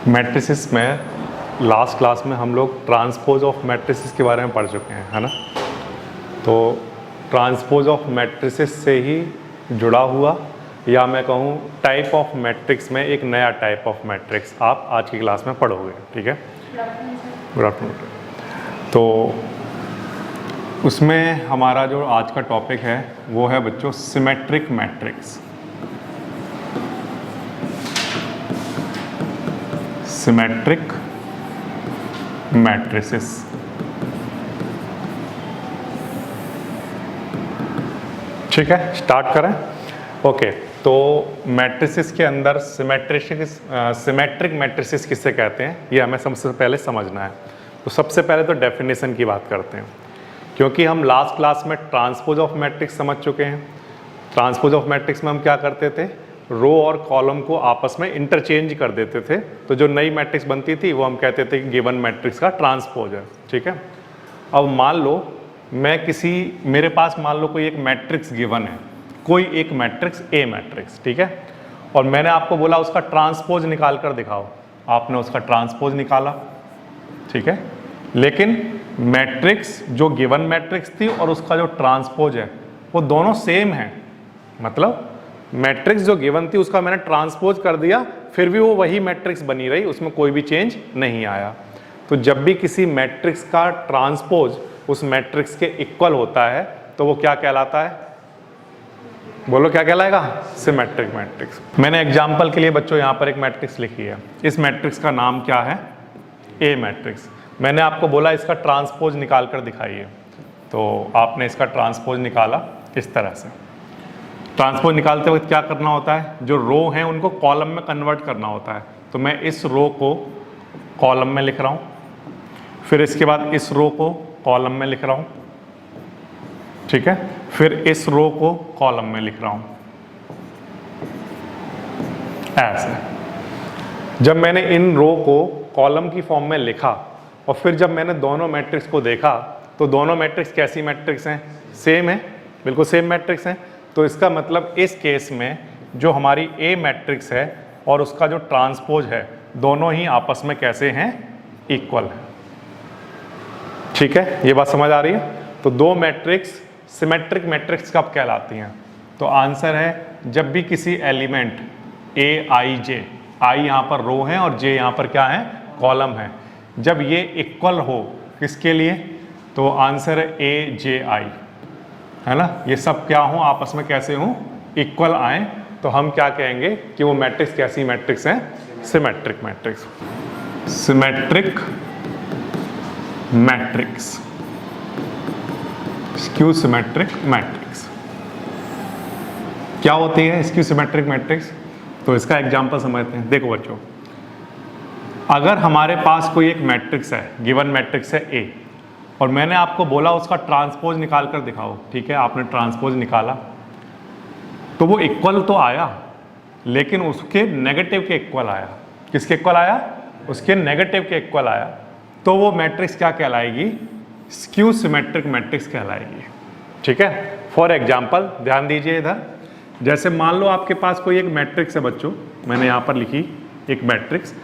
Matrices में last class में हम लोग ट्रांसपोज ऑफ मैट्रिसेस के बारे में पढ़ चुके हैं, है ना। तो ट्रांसपोज ऑफ मैट्रिसेस से ही जुड़ा हुआ या मैं कहूँ टाइप ऑफ मैट्रिक्स में एक नया टाइप ऑफ मैट्रिक्स आप आज की क्लास में पढ़ोगे, ठीक है। Good afternoon. तो उसमें हमारा जो आज का टॉपिक है वो है बच्चों सिमेट्रिक मैट्रिक्स। Symmetric matrices. ठीक है, स्टार्ट करें। ओके, तो मैट्रिसेस के अंदर सिमेट्रिक मैट्रिसेस किससे कहते हैं ये हमें सबसे पहले समझना है। तो सबसे पहले तो डेफिनेशन की बात करते हैं, क्योंकि हम लास्ट क्लास में ट्रांसपोज ऑफ मैट्रिक्स समझ चुके हैं। ट्रांसपोज ऑफ मैट्रिक्स में हम क्या करते थे, रो और कॉलम को आपस में इंटरचेंज कर देते थे। तो जो नई मैट्रिक्स बनती थी वो हम कहते थे कि गिवन मैट्रिक्स का ट्रांसपोज है, ठीक है। अब मान लो मेरे पास मान लो कोई एक मैट्रिक्स गिवन है, कोई एक मैट्रिक्स ए मैट्रिक्स, ठीक है। और मैंने आपको बोला उसका ट्रांसपोज निकाल कर दिखाओ, आपने उसका ट्रांसपोज निकाला, ठीक है। लेकिन मैट्रिक्स जो गिवन मैट्रिक्स थी और उसका जो ट्रांसपोज है वो दोनों सेम है। मतलब मैट्रिक्स जो गिवन थी उसका मैंने ट्रांसपोज कर दिया, फिर भी वो वही मैट्रिक्स बनी रही, उसमें कोई भी चेंज नहीं आया। तो जब भी किसी मैट्रिक्स का ट्रांसपोज उस मैट्रिक्स के इक्वल होता है तो वो क्या कहलाता है, बोलो क्या कहलाएगा, सिमेट्रिक मैट्रिक्स। मैंने एग्जांपल के लिए बच्चों यहाँ पर एक मैट्रिक्स लिखी है। इस मैट्रिक्स का नाम क्या है, ए मैट्रिक्स। मैंने आपको बोला इसका ट्रांसपोज निकाल कर दिखाइए, तो आपने इसका ट्रांसपोज निकाला इस तरह से। ट्रांसपोज निकालते वक्त क्या करना होता है, जो रो हैं उनको कॉलम में कन्वर्ट करना होता है। तो मैं इस रो को कॉलम में लिख रहा हूँ, फिर इसके बाद इस रो को कॉलम में लिख रहा हूँ, ठीक है। फिर इस रो को कॉलम में लिख रहा हूँ, ऐसे। जब मैंने इन रो को कॉलम की फॉर्म में लिखा और फिर जब मैंने दोनों मैट्रिक्स को देखा तो दोनों मैट्रिक्स कैसी मैट्रिक्स हैं, सेम है, बिल्कुल सेम मैट्रिक्स हैं। तो इसका मतलब इस केस में जो हमारी ए मैट्रिक्स है और उसका जो ट्रांसपोज है दोनों ही आपस में कैसे हैं, इक्वल है, ठीक है। ये बात समझ आ रही है। तो दो मैट्रिक्स सिमेट्रिक मैट्रिक्स कब कहलाती हैं, तो आंसर है जब भी किसी एलिमेंट ए आई जे, आई यहाँ पर रो है और जे यहाँ पर क्या है, कॉलम है, जब ये इक्वल हो किसके लिए, तो आंसर है ए जे आई, है ना। ये सब क्या हो, आपस में कैसे हो, इक्वल आए, तो हम क्या कहेंगे कि वो मैट्रिक्स कैसी मैट्रिक्स है, symmetric matrix. Symmetric matrix, skew symmetric matrix. क्या होती है स्क्यू सिमेट्रिक मैट्रिक्स, तो इसका एग्जांपल समझते हैं। देखो बच्चों, अगर हमारे पास कोई एक मैट्रिक्स है, गिवन मैट्रिक्स है ए, और मैंने आपको बोला उसका ट्रांसपोज निकाल कर दिखाओ, ठीक है। आपने ट्रांसपोज निकाला तो वो इक्वल तो आया, लेकिन उसके नेगेटिव के इक्वल आया। किसके इक्वल आया, उसके नेगेटिव के इक्वल आया। तो वो मैट्रिक्स क्या कहलाएगी, स्क्यू सिमेट्रिक मैट्रिक्स कहलाएगी, ठीक है। फॉर एग्जाम्पल ध्यान दीजिए इधर, जैसे मान लो आपके पास कोई एक मैट्रिक्स है बच्चों, मैंने यहाँ पर लिखी एक मैट्रिक्स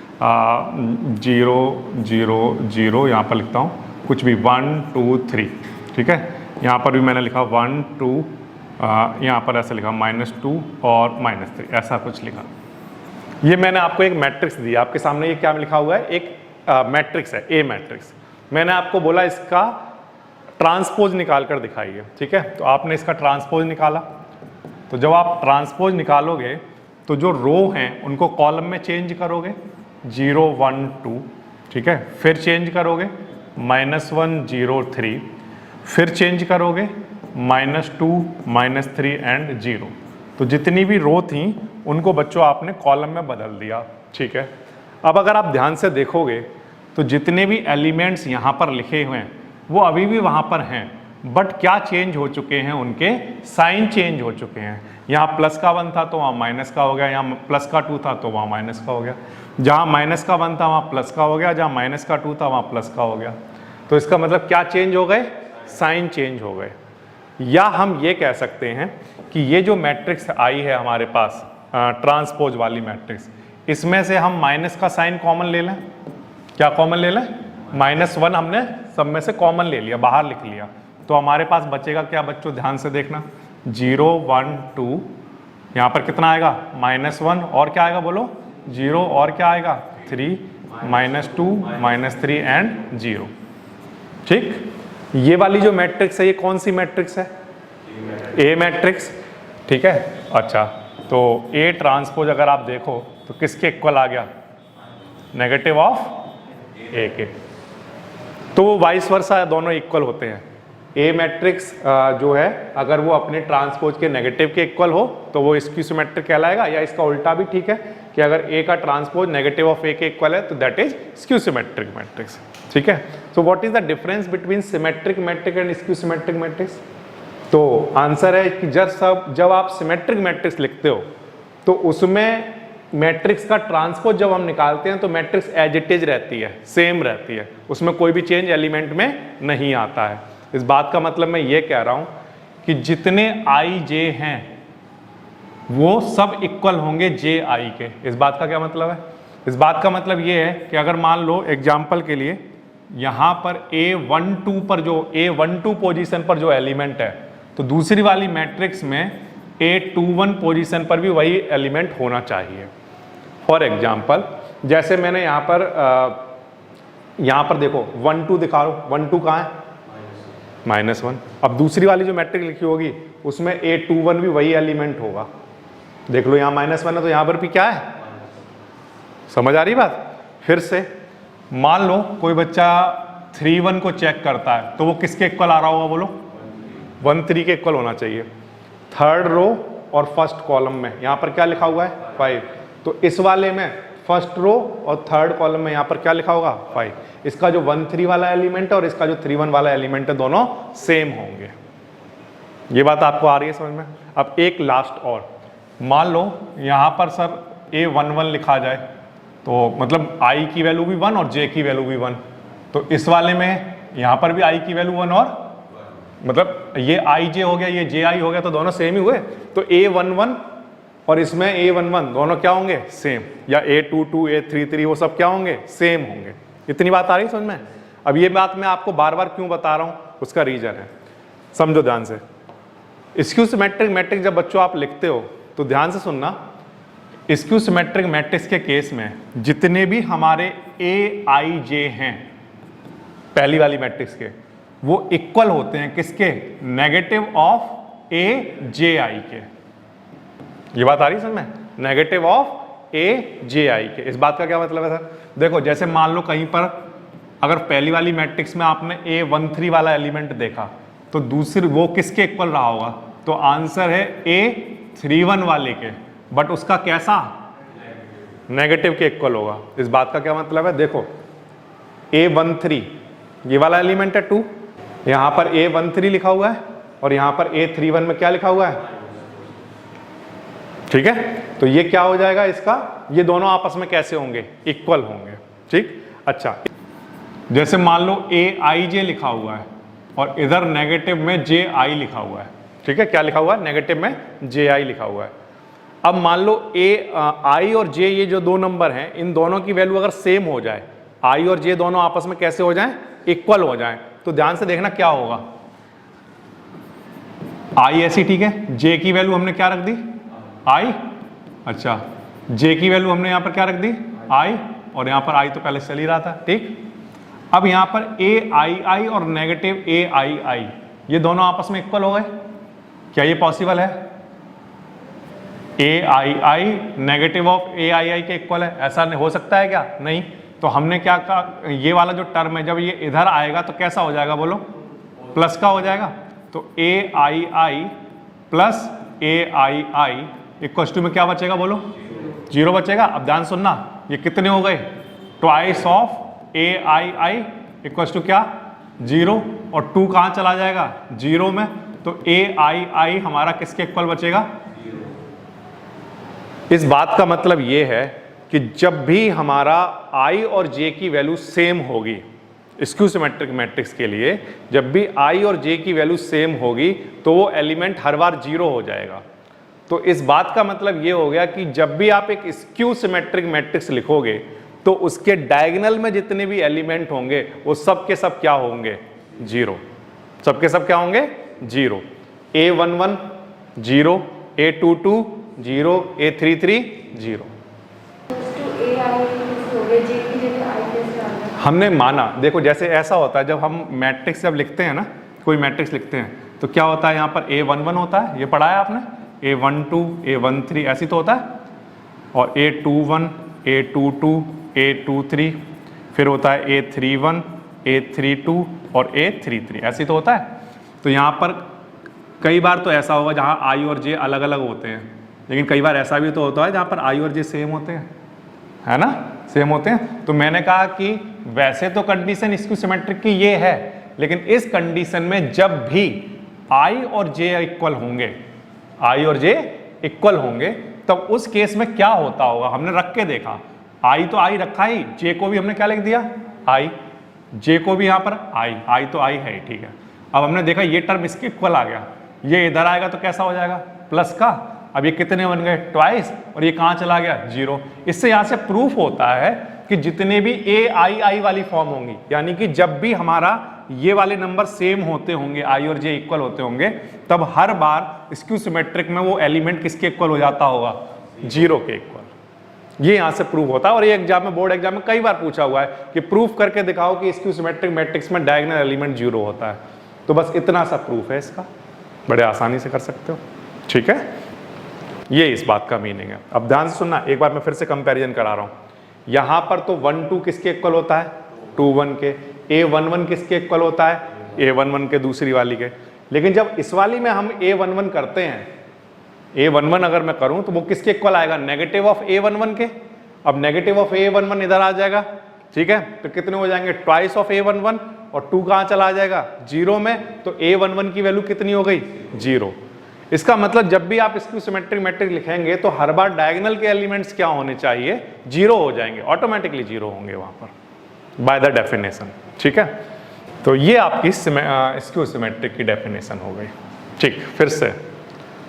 0 0 0, यहाँ पर लिखता हूँ कुछ भी 1 2 3, ठीक है। यहाँ पर भी मैंने लिखा 1 2, यहाँ पर ऐसा लिखा -2 और -3, ऐसा कुछ लिखा। ये मैंने आपको एक मैट्रिक्स दिया, आपके सामने ये क्या लिखा हुआ है, एक मैट्रिक्स है ए मैट्रिक्स। मैंने आपको बोला इसका ट्रांसपोज निकाल कर दिखाइए, ठीक है। तो आपने इसका ट्रांसपोज निकाला। तो जब आप ट्रांसपोज निकालोगे तो जो रो हैं उनको कॉलम में चेंज करोगे 0 1 2, ठीक है। फिर चेंज करोगे -1 0 3, फिर चेंज करोगे -2 -3 एंड 0। तो जितनी भी रो थी उनको बच्चों आपने कॉलम में बदल दिया, ठीक है। अब अगर आप ध्यान से देखोगे तो जितने भी एलिमेंट्स यहाँ पर लिखे हुए हैं वो अभी भी वहाँ पर हैं, बट क्या चेंज हो चुके हैं, उनके साइन चेंज हो चुके हैं। यहाँ प्लस का 1 था तो वहाँ माइनस का हो गया, यहाँ प्लस का 2 था तो वहाँ माइनस का हो गया, जहाँ माइनस का 1 था वहाँ प्लस का हो गया, जहाँ माइनस का 2 था वहाँ प्लस का हो गया। तो इसका मतलब क्या चेंज हो गए, साइन चेंज हो गए। या हम ये कह सकते हैं कि ये जो मैट्रिक्स आई है हमारे पास ट्रांसपोज वाली मैट्रिक्स, इसमें से हम माइनस का साइन कॉमन ले लें। क्या कॉमन ले लें? -1 हमने सब में से कॉमन ले लिया, बाहर लिख लिया, तो हमारे पास बचेगा क्या बच्चों? ध्यान से देखना, 0 1 2, यहाँ पर कितना आएगा? -1, और क्या आएगा बोलो? 0, और क्या आएगा? 3, -2, -3 एंड 0। ठीक, ये वाली जो मैट्रिक्स है ये कौन सी मैट्रिक्स है? ए मैट्रिक्स। ठीक है, अच्छा, तो ए ट्रांसपोज अगर आप देखो तो किसके इक्वल आ गया? नेगेटिव ऑफ ए के। तो वो वाइस वर्सा दोनों इक्वल होते हैं। ए मैट्रिक्स जो है अगर वो अपने ट्रांसपोज के नेगेटिव के इक्वल हो तो वो स्क्यू सिमेट्रिक कहलाएगा, या इसका उल्टा भी ठीक है कि अगर ए का ट्रांसपोज नेगेटिव ऑफ ए के इक्वल है तो that is skew symmetric matrix. ठीक है, so what is the difference between symmetric matrix and skew symmetric matrix? तो आंसर है कि जब आप सिमेट्रिक मैट्रिक्स लिखते हो तो उसमें मैट्रिक्स का ट्रांसपोज जब हम निकालते हैं तो मैट्रिक्स एज इट इज रहती है, सेम रहती है, उसमें कोई भी चेंज एलिमेंट में नहीं आता है। इस बात का मतलब मैं ये कह रहा हूं कि जितने आई जे हैं वो सब इक्वल होंगे जे आई के। इस बात का क्या मतलब है? इस बात का मतलब ये है कि अगर मान लो एग्जाम्पल के लिए यहां पर A12 पर जो A12 पोजीशन पर जो एलिमेंट है तो दूसरी वाली मैट्रिक्स में A21 पोजीशन पर भी वही एलिमेंट होना चाहिए। फॉर एग्जाम्पल जैसे मैंने यहाँ पर देखो 1 2 दिखा रहा हूँ, 1 2 कहाँ है? -1। अब दूसरी वाली जो मैट्रिक्स लिखी होगी उसमें A21 भी वही एलिमेंट होगा। देख लो यहाँ -1 है तो यहाँ पर भी क्या है? समझ आ रही बात? फिर से मान लो कोई बच्चा 3 1 को चेक करता है तो वो किसके इक्वल आ रहा होगा बोलो? 1 3 के इक्वल होना चाहिए। थर्ड रो और फर्स्ट कॉलम में यहाँ पर क्या लिखा हुआ है? 5। तो इस वाले में फर्स्ट रो और थर्ड कॉलम में यहाँ पर क्या लिखा होगा? 5। इसका जो 1 3 वाला एलिमेंट है और इसका जो 3 1 वाला एलिमेंट है दोनों सेम होंगे। ये बात आपको आ रही है समझ में? अब एक लास्ट और, मान लो यहाँ पर सर A11 लिखा जाए तो मतलब i की वैल्यू भी 1 और j की वैल्यू भी 1, तो इस वाले में यहाँ पर भी i की वैल्यू 1 और मतलब ये i j हो गया, ये j i हो गया, तो दोनों सेम ही हुए। तो A11 और इसमें A11 दोनों क्या होंगे? सेम। या A22 A33 वो सब क्या होंगे? सेम होंगे। इतनी बात आ रही समझ में? अब ये बात मैं आपको बार बार क्यों बता रहा हूँ उसका रीजन है, समझो ध्यान से। स्क्यू सिमेट्रिक मैट्रिक्स जब बच्चों आप लिखते हो तो ध्यान से सुनना, स्क्यू सिमेट्रिक मैट्रिक्स के केस में जितने भी हमारे ए आई जे हैं पहली वाली मैट्रिक्स के, वो इक्वल होते हैं किसके? नेगेटिव ऑफ ए जे आई के। ये बात आ रही है समझ में? नेगेटिव ऑफ ए जे आई के। इस बात का क्या मतलब है सर? देखो जैसे मान लो कहीं पर अगर पहली वाली मैट्रिक्स में आपने A13 वाला एलिमेंट देखा तो दूसरी वो किसके इक्वल रहा होगा? तो आंसर है A31 वाले के, बट उसका कैसा? नेगेटिव के इक्वल होगा। इस बात का क्या मतलब है? देखो A13 ये वाला एलिमेंट है 2, यहां पर A13 लिखा हुआ है और यहां पर A31 में क्या लिखा हुआ है? ठीक है, तो ये क्या हो जाएगा इसका? ये दोनों आपस में कैसे होंगे? इक्वल होंगे। ठीक, अच्छा जैसे मान लो AIJ लिखा हुआ है और इधर नेगेटिव में JI लिखा हुआ है। ठीक है, क्या लिखा हुआ है? नेगेटिव में JI लिखा हुआ है। अब मान लो I और J ये जो दो नंबर हैं इन दोनों की वैल्यू अगर सेम हो जाए, I और J दोनों आपस में कैसे हो जाएं? इक्वल हो जाएं, तो ध्यान से देखना क्या होगा। I ऐसी ठीक है, J की वैल्यू हमने क्या रख दी? I, अच्छा J की वैल्यू हमने यहाँ पर क्या रख दी? I, और यहाँ पर I तो पहले चल ही रहा था। ठीक, अब यहाँ पर AII और नेगेटिव AII ये दोनों आपस में इक्वल हो गए। क्या ये पॉसिबल है? AII नेगेटिव ऑफ AII के इक्वल है, ऐसा हो सकता है क्या? नहीं। तो हमने क्या कहा, ये वाला जो टर्म है जब ये इधर आएगा तो कैसा हो जाएगा बोलो? प्लस का हो जाएगा। तो AII plus AII equal to में क्या बचेगा बोलो? 0 बचेगा। अब ध्यान सुनना, ये कितने हो गए? Twice of AII equal to क्या? 0, और 2 कहाँ चला जाएगा? 0 में, तो AII हमारा किसके इक्वल बचेगा? इस बात का मतलब ये है कि जब भी हमारा I और J की वैल्यू सेम होगी, स्क्यू सिमेट्रिक मैट्रिक्स के लिए जब भी I और J की वैल्यू सेम होगी तो वो एलिमेंट हर बार 0 हो जाएगा। तो इस बात का मतलब ये हो गया कि जब भी आप एक स्क्यू सिमेट्रिक मैट्रिक्स लिखोगे तो उसके डायगोनल में जितने भी एलिमेंट होंगे वो सब के सब क्या होंगे, जीरो। सब के सब क्या होंगे, zero. A11 zero, A22 zero, A33 zero. हमने माना, देखो जैसे ऐसा होता है जब हम मैट्रिक्स जब लिखते हैं ना, कोई मैट्रिक्स लिखते हैं तो क्या होता है, यहाँ पर A11 होता है, ये पढ़ा है आपने, A12 A13 ऐसी तो होता है, और A21 A22 A23, फिर होता है A31 A32 और A33 ऐसी तो होता है। तो यहाँ पर कई बार तो ऐसा होगा जहाँ I और J अलग अलग होते हैं, लेकिन कई बार ऐसा भी तो होता है जहाँ पर I और J सेम होते हैं, है ना, सेम होते हैं। तो मैंने कहा कि वैसे तो कंडीशन स्क्यू सिमेट्रिक की ये है, लेकिन इस कंडीशन में जब भी I और J इक्वल होंगे, I और J इक्वल होंगे, तब उस केस में क्या होता होगा, हमने रख के देखा। I तो I रखा ही, J को भी हमने क्या लिख दिया, I, J को भी यहाँ पर I तो I है, ठीक है। अब हमने देखा ये टर्म इसके इक्वल आ गया, ये इधर आएगा तो कैसा हो जाएगा, प्लस का। अब ये कितने बन गए, ट्वाइस, और ये कहाँ चला गया, जीरो। इससे यहाँ से प्रूफ होता है कि जितने भी AI वाली फॉर्म होंगी, यानी कि जब भी हमारा ये वाले नंबर सेम होते होंगे, I और J इक्वल होते होंगे, तब हर बार स्क्यू सिमेट्रिक में वो एलिमेंट किसके इक्वल हो जाता होगा, जीरो के इक्वल। ये यहाँ से प्रूफ होता है, और ये एग्जाम में, बोर्ड एग्जाम में कई बार पूछा हुआ है कि प्रूफ करके दिखाओ कि स्क्यू सिमेट्रिक मैट्रिक्स में डायगोनल एलिमेंट जीरो होता है। तो बस इतना सा प्रूफ है इसका, बड़े आसानी से कर सकते हो, ठीक है। ये इस बात का मीनिंग है। अब ध्यान से सुनना, एक बार मैं फिर से कंपैरिजन करा रहा हूँ। यहाँ पर तो 1 2 किसके इक्वल होता है, 2 1 के। A11 किसके इक्वल होता है, A11 के दूसरी वाली के। लेकिन जब इस वाली में हम A11 करते हैं, A11 अगर मैं करूँ तो वो किसके इक्वल आएगा, नेगेटिव ऑफ A11 के। अब नेगेटिव ऑफ A11 इधर आ जाएगा, ठीक है, तो कितने हो जाएंगे, ट्वाइस ऑफ A11, और 2 कहाँ चला जाएगा, जीरो में। तो A11 की वैल्यू कितनी हो गई, जीरो। इसका मतलब जब भी आप स्क्यू सिमेट्रिक मैट्रिक्स लिखेंगे तो हर बार डायगोनल के एलिमेंट्स क्या होने चाहिए, जीरो हो जाएंगे, ऑटोमेटिकली जीरो होंगे वहां पर बाय द डेफिनेशन, ठीक है। तो ये आपकी स्क्यू सिमेट्रिक की डेफिनेशन हो गई, ठीक। फिर से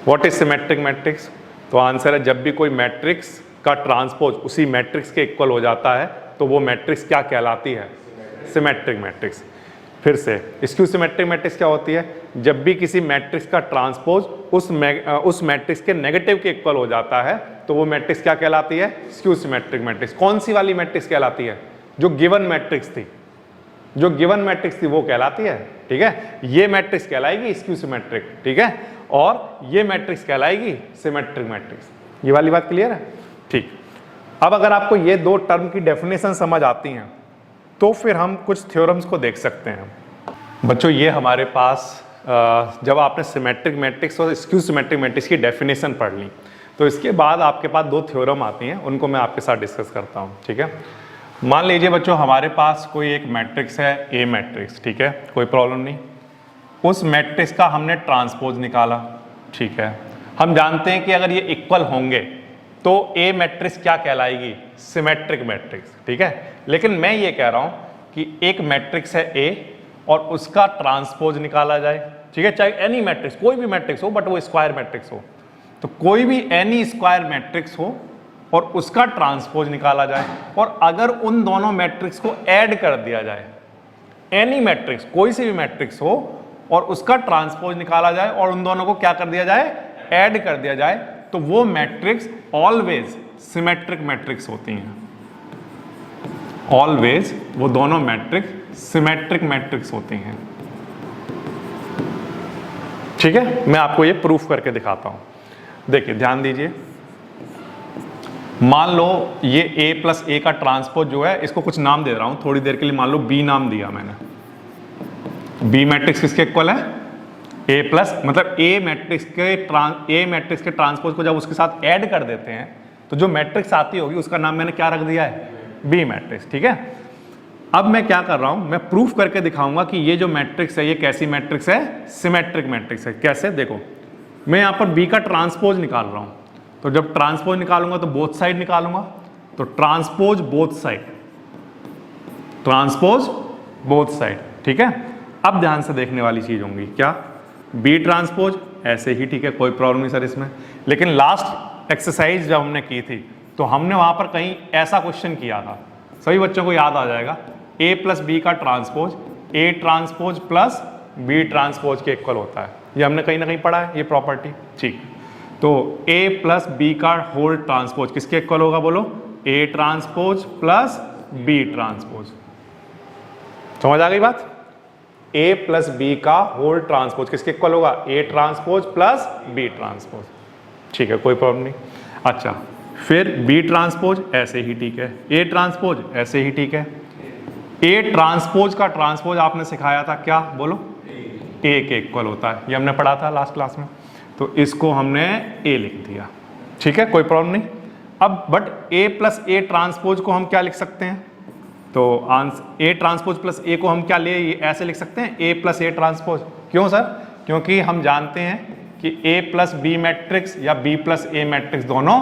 व्हाट इज सिमेट्रिक मैट्रिक्स, तो आंसर है जब भी कोई मैट्रिक्स का ट्रांसपोज उसी मैट्रिक्स के इक्वल हो जाता है तो वो मैट्रिक्स क्या कहलाती है, सिमेट्रिक मैट्रिक्स। फिर से स्क्यू सिमेट्रिक मैट्रिक्स क्या होती है, जब भी किसी मैट्रिक्स का ट्रांसपोज उस मैट्रिक्स के नेगेटिव के इक्वल हो जाता है तो वो मैट्रिक्स क्या कहलाती है, स्क्यू सिमेट्रिक मैट्रिक्स। कौन सी वाली मैट्रिक्स कहलाती है, जो गिवन मैट्रिक्स थी, जो गिवन मैट्रिक्स थी वो कहलाती है, ठीक है। ये मैट्रिक्स कहलाएगी स्क्यू सिमेट्रिक, ठीक है, और ये मैट्रिक्स कहलाएगी सिमेट्रिक मैट्रिक्स। ये वाली बात क्लियर है, ठीक। अब अगर आपको ये दो टर्म की डेफिनेशन समझ आती हैं तो फिर हम कुछ थ्योरम्स को देख सकते हैं। बच्चों ये हमारे पास जब आपने सिमेट्रिक मैट्रिक्स और स्क्यू सिमेट्रिक मैट्रिक्स की डेफिनेशन पढ़ ली तो इसके बाद आपके पास दो थ्योरम आती हैं, उनको मैं आपके साथ डिस्कस करता हूँ, ठीक है। मान लीजिए बच्चों हमारे पास कोई एक मैट्रिक्स है, ए मैट्रिक्स, ठीक है, कोई प्रॉब्लम नहीं। उस मैट्रिक्स का हमने ट्रांसपोज निकाला, ठीक है। हम जानते हैं कि अगर ये इक्वल होंगे तो ए मैट्रिक्स क्या कहलाएगी, सिमेट्रिक मैट्रिक्स, ठीक है। लेकिन मैं ये कह रहा हूं कि एक मैट्रिक्स है ए और उसका ट्रांसपोज निकाला जाए, ठीक है, चाहे एनी मैट्रिक्स, कोई भी मैट्रिक्स हो, बट वो स्क्वायर मैट्रिक्स हो, तो कोई भी एनी स्क्वायर मैट्रिक्स हो और उसका ट्रांसपोज निकाला जाए, और अगर उन दोनों मैट्रिक्स को ऐड कर दिया जाए, एनी मैट्रिक्स, कोई सी भी मैट्रिक्स हो और उसका ट्रांसपोज निकाला जाए और उन दोनों को क्या कर दिया जाए, ऐड कर दिया जाए, तो वो मैट्रिक्स ऑलवेज सिमेट्रिक मैट्रिक्स होती हैं। ऑलवेज वो दोनों मैट्रिक्स सिमेट्रिक मैट्रिक्स होती हैं, ठीक है। मैं आपको ये प्रूफ करके दिखाता हूं। देखिए ध्यान दीजिए, मान लो ये a प्लस ए का ट्रांसपोज जो है, इसको कुछ नाम दे रहा हूं थोड़ी देर के लिए, मान लो b नाम दिया मैंने। b मैट्रिक्स किसके इक्वल है, a प्लस, मतलब a मैट्रिक्स के ट्रांसपोज को जब उसके साथ ऐड कर देते हैं तो जो मैट्रिक्स आती होगी उसका नाम मैंने क्या रख दिया है, b मैट्रिक्स, ठीक है। अब मैं क्या कर रहा हूं, मैं प्रूफ करके दिखाऊंगा कि ये जो मैट्रिक्स है ये कैसी मैट्रिक्स है, सिमेट्रिक मैट्रिक्स है। कैसे, देखो मैं यहां पर b का ट्रांसपोज निकाल रहा हूं, तो जब ट्रांसपोज निकालूंगा तो बोथ साइड निकालूंगा, तो transpose both side, transpose both side, ठीक है। अब ध्यान से देखने वाली चीज होंगी क्या, बी ट्रांसपोज ऐसे ही ठीक है, कोई प्रॉब्लम नहीं सर इसमें। लेकिन लास्ट एक्सरसाइज जब हमने की थी तो हमने वहां पर कहीं ऐसा क्वेश्चन किया था, सभी बच्चों को याद आ जाएगा, ए प्लस बी का transpose A transpose plus B transpose के इक्वल होता है। ये हमने कहीं ना कहीं पढ़ा है ये प्रॉपर्टी, ठीक। तो ए प्लस बी का होल ट्रांसपोज किसके इक्वल होगा बोलो, A transpose plus B transpose. समझ आ गई बात? ए प्लस बी का होल ट्रांसपोज किसके इक्वल होगा, A transpose plus B transpose, ठीक है, कोई प्रॉब्लम नहीं। अच्छा, फिर बी ट्रांसपोज ऐसे ही ठीक है, ए ट्रांसपोज ऐसे ही ठीक है। ए ट्रांसपोज का ट्रांसपोज आपने सिखाया था क्या बोलो, ए के इक्वल होता है, ये हमने पढ़ा था लास्ट क्लास में, तो इसको हमने ए लिख दिया, ठीक है, कोई प्रॉब्लम नहीं। अब but A plus A transpose को हम क्या लिख सकते हैं, तो आंसर ए ट्रांसपोज प्लस ए को हम क्या ले ऐसे लिख सकते हैं, ए प्लस ए ट्रांसपोज। क्यों सर? क्योंकि हम जानते हैं कि ए प्लस बी मैट्रिक्स या बी प्लस ए मैट्रिक्स दोनों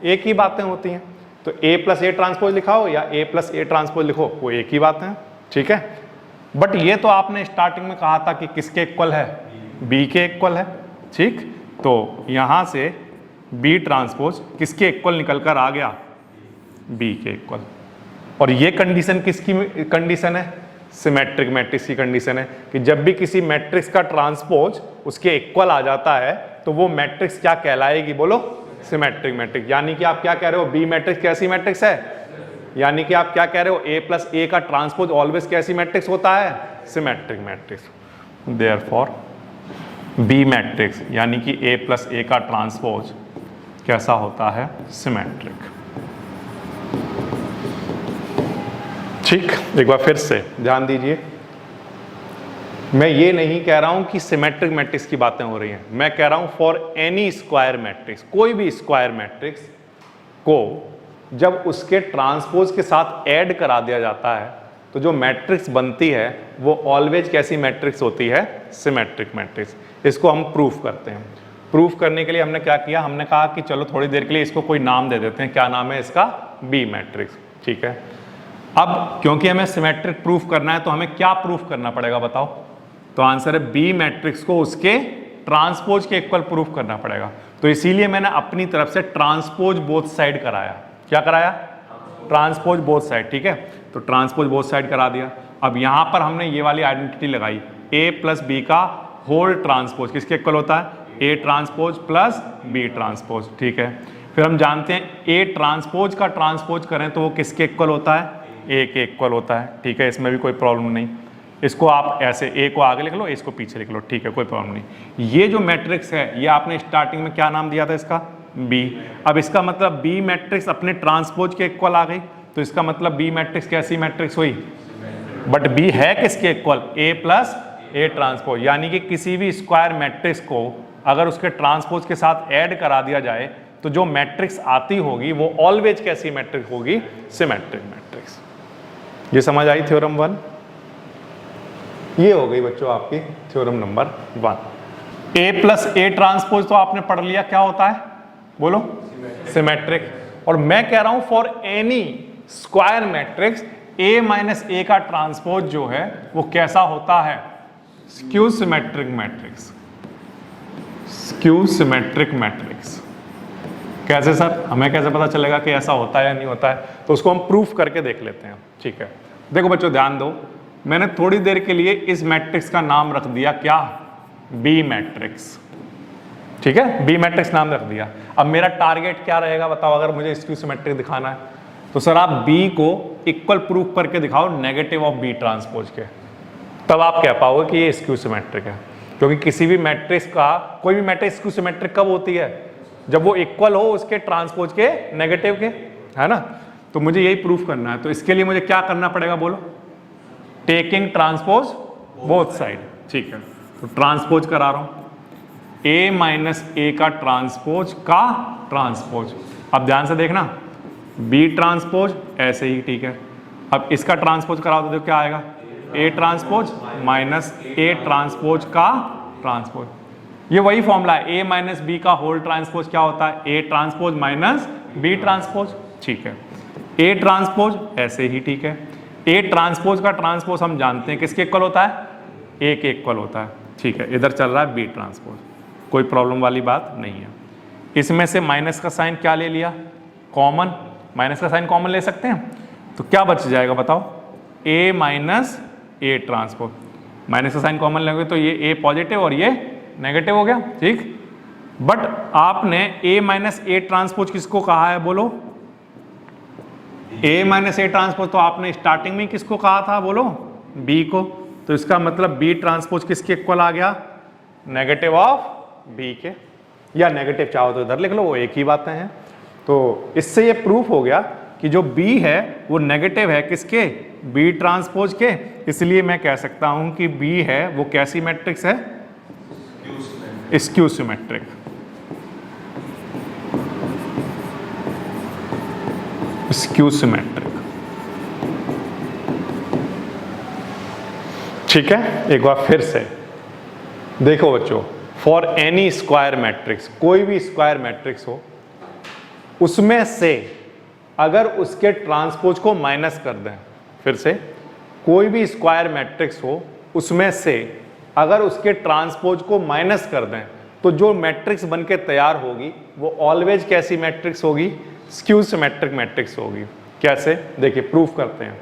एक ही बातें होती हैं, तो ए प्लस ए ट्रांसपोज लिखाओ या ए प्लस ए ट्रांसपोज लिखो, वो एक ही बात है, ठीक है। बट ये तो आपने स्टार्टिंग में कहा था कि किसके इक्वल है, बी के इक्वल है, ठीक। तो यहां से बी ट्रांसपोज किसके इक्वल निकल कर आ गया, बी के इक्वल। और ये कंडीशन किसकी कंडीशन है, सिमेट्रिक मैट्रिक्स की कंडीशन है, कि जब भी किसी मैट्रिक्स का ट्रांसपोज उसके इक्वल आ जाता है तो वो मैट्रिक्स क्या कहलाएगी बोलो, सिमेट्रिक मैट्रिक्स। यानी कि आप क्या कह रहे हो, बी मैट्रिक्स कैसी मैट्रिक्स है, यानी कि आप क्या कह रहे हो, ए प्लस ए का ट्रांसपोज ऑलवेज कैसी मैट्रिक्स होता है, symmetric matrix. Therefore B matrix यानी कि ए प्लस ए का ट्रांसपोज कैसा होता है, सिमेट्रिक, ठीक। एक बार फिर से ध्यान दीजिए, मैं ये नहीं कह रहा हूं कि सिमेट्रिक मैट्रिक्स की बातें हो रही हैं, मैं कह रहा हूं फॉर एनी स्क्वायर मैट्रिक्स, कोई भी स्क्वायर मैट्रिक्स को जब उसके ट्रांसपोज के साथ ऐड करा दिया जाता है तो जो मैट्रिक्स बनती है वो ऑलवेज कैसी मैट्रिक्स होती है, सिमेट्रिक मैट्रिक्स। इसको हम प्रूफ करते हैं। प्रूफ करने के लिए हमने क्या किया, हमने कहा कि चलो थोड़ी देर के लिए इसको कोई नाम दे देते हैं, क्या नाम है इसका, बी मैट्रिक्स, ठीक है। अब क्योंकि हमें सिमेट्रिक प्रूफ करना है तो हमें क्या प्रूफ करना पड़ेगा बताओ, तो आंसर है बी मैट्रिक्स को उसके ट्रांसपोज के इक्वल प्रूफ करना पड़ेगा। तो इसीलिए मैंने अपनी तरफ से ट्रांसपोज बोथ साइड कराया। क्या कराया, ट्रांसपोज बोथ साइड, ठीक है। तो ट्रांसपोज बोथ साइड करा दिया। अब यहां पर हमने ये वाली आइडेंटिटी लगाई, ए प्लस बी का होल ट्रांसपोज किसके इक्वल होता है, A transpose plus B transpose, ठीक है। फिर हम जानते हैं ए ट्रांसपोज का ट्रांसपोज करें तो वो किसके इक्वल होता है, ए के इक्वल होता है, ठीक है, इसमें भी कोई प्रॉब्लम नहीं। इसको आप ऐसे ए को आगे लिख लो, इसको पीछे लिख लो, ठीक है, कोई प्रॉब्लम नहीं। ये जो मैट्रिक्स है ये आपने स्टार्टिंग में क्या नाम दिया था इसका, बी। अब इसका मतलब बी मैट्रिक्स अपने ट्रांसपोज के इक्वल आ गई, तो इसका मतलब बी मैट्रिक्स कैसी मैट्रिक्स हुई, बट बी है किसके equal, A plus A transpose. यानी कि किसी भी स्क्वायर मैट्रिक्स को अगर उसके ट्रांसपोज के साथ ऐड करा दिया जाए तो जो मैट्रिक्स आती होगी वो ऑलवेज कैसी मैट्रिक्स होगी, सिमेट्रिक मैट्रिक्स। ये समझ आई थ्योरम 1? ये हो गई बच्चों आपकी theorem number 1। A plus A transpose तो आपने पढ़ लिया क्या होता है बोलो, सिमेट्रिक। और मैं कह रहा हूं for any square matrix A minus A का ट्रांसपोज जो है वो कैसा होता है, skew symmetric matrix. Skew symmetric matrix कैसे सर, हमें कैसे पता चलेगा कि ऐसा होता है या नहीं होता है, तो उसको हम प्रूफ करके देख लेते हैं, ठीक है। देखो बच्चों ध्यान दो, मैंने थोड़ी देर के लिए इस मैट्रिक्स का नाम रख दिया क्या, बी मैट्रिक्स, ठीक है, बी मैट्रिक्स नाम रख दिया। अब मेरा टारगेट क्या रहेगा बताओ, अगर मुझे स्क्यू सिमेट्रिक दिखाना है तो सर आप बी को इक्वल प्रूफ करके दिखाओ नेगेटिव ऑफ बी ट्रांसपोज के, तब आप कह पाओगे कि ये स्क्यू सिमेट्रिक है। क्योंकि किसी भी मैट्रिक्स का, कोई भी मैट्रिक्स स्क्यू सिमेट्रिक कब होती है, जब वो इक्वल हो उसके ट्रांसपोज के नेगेटिव के, है ना। तो मुझे यही प्रूफ करना है, तो इसके लिए मुझे क्या करना पड़ेगा बोलो, टेकिंग ट्रांसपोज बोथ साइड, ठीक है। तो ट्रांसपोज करा रहा हूं, ए माइनस ए का ट्रांसपोज का ट्रांसपोज। अब ध्यान से देखना, बी ट्रांसपोज ऐसे ही, ठीक है। अब इसका ट्रांसपोज कराओ तो देखो क्या आएगा, A transpose minus A transpose का ट्रांसपोज। ये वही फॉर्मूला है, ए माइनस बी का होल ट्रांसपोज क्या होता है, A transpose minus B transpose, ठीक है। ए ट्रांसपोज ऐसे ही, ठीक है। ए ट्रांसपोज का ट्रांसपोज हम जानते हैं किसके इक्वल होता है, ए के इक्वल होता है। ठीक है, इधर चल रहा है बी ट्रांसपोज, कोई प्रॉब्लम वाली बात नहीं है। इसमें से माइनस का साइन क्या ले लिया, कॉमन, माइनस का साइन कॉमन ले सकते हैं, तो क्या बच जाएगा बताओ, ए माइनस ए ट्रांसपोज। माइनस का साइन कॉमन लेंगे तो ये ए पॉजिटिव और ये नेगेटिव हो गया, ठीक। बट आपने ए माइनस ए ट्रांसपोज किसको कहा है बोलो, ए माइनस ए ट्रांसपोज तो आपने स्टार्टिंग में किसको कहा था बोलो, बी को। तो इसका मतलब बी ट्रांसपोज किसके इक्वल आ गया, नेगेटिव ऑफ बी के, या नेगेटिव चाहो तो इधर लिख लो, वो एक ही बातें हैं। तो इससे ये प्रूफ हो गया कि जो बी है वो नेगेटिव है किसके, बी ट्रांसपोज के। इसलिए मैं कह सकता हूं कि बी है वो कैसी मैट्रिक्स है, स्क्यू सिमेट्रिक। स्क्यू सिमेट्रिक, ठीक है। एक बार फिर से देखो बच्चों, फॉर एनी स्क्वायर मैट्रिक्स, कोई भी स्क्वायर मैट्रिक्स हो, उसमें से अगर उसके ट्रांसपोज को माइनस कर दें, फिर से कोई भी स्क्वायर मैट्रिक्स हो उसमें से अगर उसके ट्रांसपोज को माइनस कर दें, तो जो मैट्रिक्स बनके तैयार होगी वो ऑलवेज कैसी मैट्रिक्स होगी, स्क्यू सिमेट्रिक मैट्रिक्स होगी। कैसे, देखिए प्रूफ करते हैं।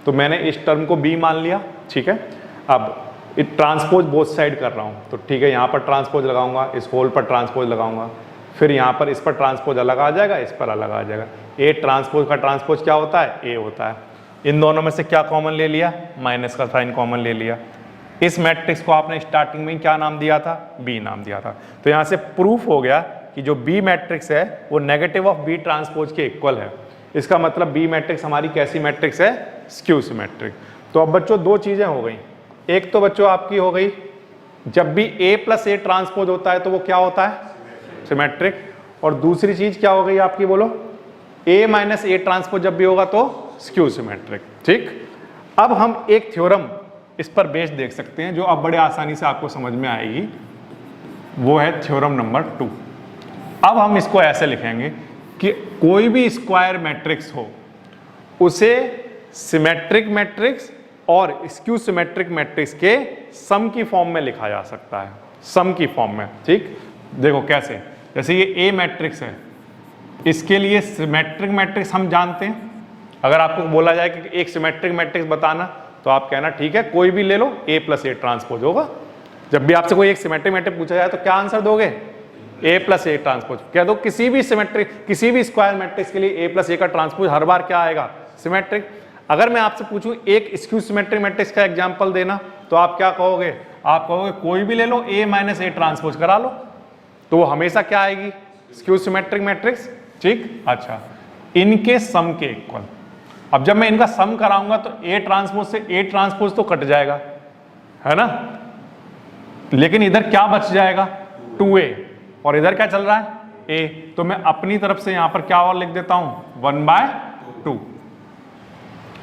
तो मैंने इस टर्म को बी मान लिया, ठीक है। अब ट्रांसपोज बोथ साइड कर रहा हूं, तो ठीक है, यहां पर ट्रांसपोज लगाऊंगा, इस होल पर ट्रांसपोज लगाऊंगा, फिर यहां पर इस पर ट्रांसपोज अलग आ जाएगा, इस पर अलग आ जाएगा। ए ट्रांसपोज का ट्रांसपोज क्या होता है, ए होता है। इन दोनों में से क्या कॉमन ले लिया, माइनस का साइन कॉमन ले लिया। इस मैट्रिक्स को आपने स्टार्टिंग में क्या नाम दिया था, बी नाम दिया था। तो यहां से प्रूफ हो गया कि जो बी मैट्रिक्स है वो नेगेटिव ऑफ बी ट्रांसपोज के इक्वल है। इसका मतलब बी मैट्रिक्स हमारी कैसी मैट्रिक्स है, स्क्यू सिमेट्रिक। तो अब बच्चों दो चीजें हो गई, एक तो बच्चों आपकी हो गई जब भी ए प्लस ए ट्रांसपोज होता है तो वो क्या होता है, सिमेट्रिक। और दूसरी चीज क्या हो गई आपकी बोलो, ए माइनस ए ट्रांसपोज जब भी होगा तो स्क्यू सिमेट्रिक, ठीक। अब हम एक थ्योरम इस पर बेस देख सकते हैं जो अब बड़े आसानी से आपको समझ में आएगी, वो है थ्योरम नंबर 2। अब हम इसको ऐसे लिखेंगे कि कोई भी स्क्वायर मैट्रिक्स हो उसे सिमेट्रिक मैट्रिक्स और स्क्यू सिमेट्रिक मैट्रिक्स के सम की फॉर्म में लिखा जा सकता है, सम की फॉर्म में, ठीक। देखो कैसे, जैसे ये ए मैट्रिक्स है, इसके लिए सिमेट्रिक मैट्रिक्स हम जानते हैं। अगर आपको बोला जाए कि एक सिमेट्रिक मैट्रिक्स बताना, तो आप कहना ठीक है कोई भी ले लो, ए प्लस ए ट्रांसपोज होगा। जब भी आपसे कोई एक सिमेट्रिक मैट्रिक्स पूछा जाए तो क्या आंसर दोगे, ए प्लस ए ट्रांसपोज। कह दो किसी भी सिमेट्रिक, किसी भी स्क्वायर मैट्रिक्स के लिए ए प्लस ए का ट्रांसपोज हर बार क्या आएगा, सिमेट्रिक। अगर मैं आपसे पूछूं एक स्क्यू सिमेट्रिक मैट्रिक्स का एग्जांपल देना, तो आप क्या कहोगे, आप कहोगे कोई भी ले लो, ए माइनस ए ट्रांसपोज करा लो, तो वो हमेशा क्या आएगी, स्क्यू सिमेट्रिक मैट्रिक्स, ठीक। अच्छा, इनके सम के इक्वल। अब जब मैं इनका सम कराऊंगा तो ए ट्रांसपोज से ए ट्रांसपोज तो कट जाएगा, है ना, लेकिन इधर क्या बच जाएगा, 2a, और इधर क्या चल रहा है, a। तो मैं अपनी तरफ से यहां पर क्या और लिख देता हूं, 1/2।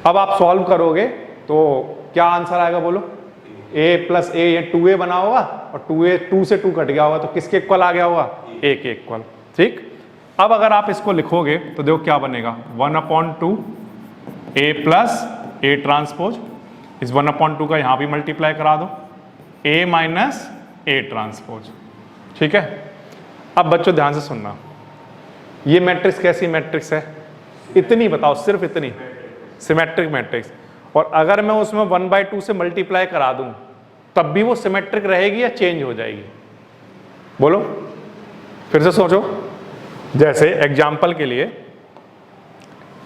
अब आप सॉल्व करोगे तो क्या आंसर आएगा बोलो, a प्लस a, ये 2a बना होगा और 2a 2 से 2 कट गया होगा, तो किसके इक्वल आ गया होगा, a के इक्वल, ठीक। अब अगर आप इसको लिखोगे तो देखो क्या बनेगा, 1/2 a प्लस a ट्रांसपोज, इस 1/2 का यहां भी मल्टीप्लाई करा दो, a माइनस a ट्रांसपोज, ठीक है। अब बच्चों ध्यान से सुनना, ये मैट्रिक्स कैसी मैट्रिक्स है, इतनी बताओ, सिर्फ इतनी, सिमेट्रिक मैट्रिक्स। और अगर मैं उसमें 1/2 से मल्टीप्लाई करा दूं तब भी वो सिमेट्रिक रहेगी या चेंज हो जाएगी, बोलो, फिर से सोचो। जैसे एग्जाम्पल के लिए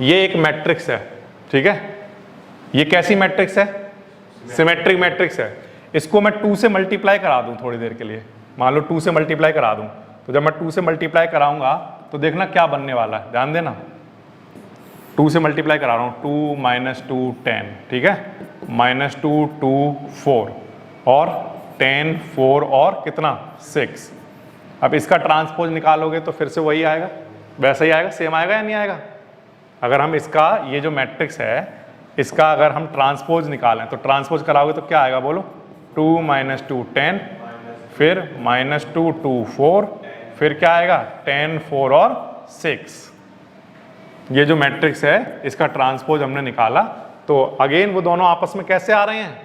ये एक मैट्रिक्स है, ठीक है, ये कैसी मैट्रिक्स है, सिमेट्रिक मैट्रिक्स है। इसको मैं 2 से मल्टीप्लाई करा दूं थोड़ी देर के लिए, मान लो 2 से मल्टीप्लाई करा दूं, तो जब मैं 2 से मल्टीप्लाई कराऊंगा तो देखना क्या बनने वाला है, ध्यान देना। 2 से मल्टीप्लाई करा रहा हूं, 2 माइनस 2 10, ठीक है, -2 2 4 और 10 4 और कितना 6। अब इसका ट्रांसपोज निकालोगे तो फिर से वही आएगा, वैसा ही आएगा, सेम आएगा या नहीं आएगा। अगर हम इसका ये जो मैट्रिक्स है इसका अगर हम ट्रांसपोज निकालें तो ट्रांसपोज कराओगे तो क्या आएगा बोलो, 2 माइनस 2 10, फिर -2 2 4, फिर क्या आएगा 10 4 और 6। ये जो मैट्रिक्स है इसका ट्रांसपोज हमने निकाला, तो अगेन वो दोनों आपस में कैसे आ रहे हैं,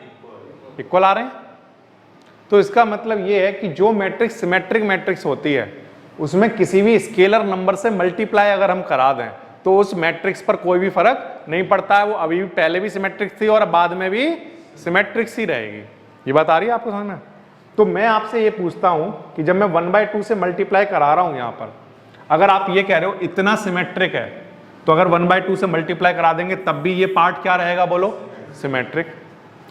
इक्वल आ रहे हैं। तो इसका मतलब ये है कि जो मैट्रिक्स सिमेट्रिक मैट्रिक्स होती है उसमें किसी भी स्केलर नंबर से मल्टीप्लाई अगर हम करा दें तो उस मैट्रिक्स पर कोई भी फर्क नहीं पड़ता है, वो अभी भी पहले भी सिमेट्रिक थी और बाद में भी सिमेट्रिक्स ही रहेगी। ये बात आ रही है आपको समझ में? तो मैं आपसे ये पूछता हूं कि जब मैं 1/2 से मल्टीप्लाई करा रहा हूं यहां पर, अगर आप ये कह रहे हो इतना सिमेट्रिक है, तो अगर 1/2 से मल्टीप्लाई करा देंगे तब भी ये पार्ट क्या रहेगा बोलो? सिमेट्रिक।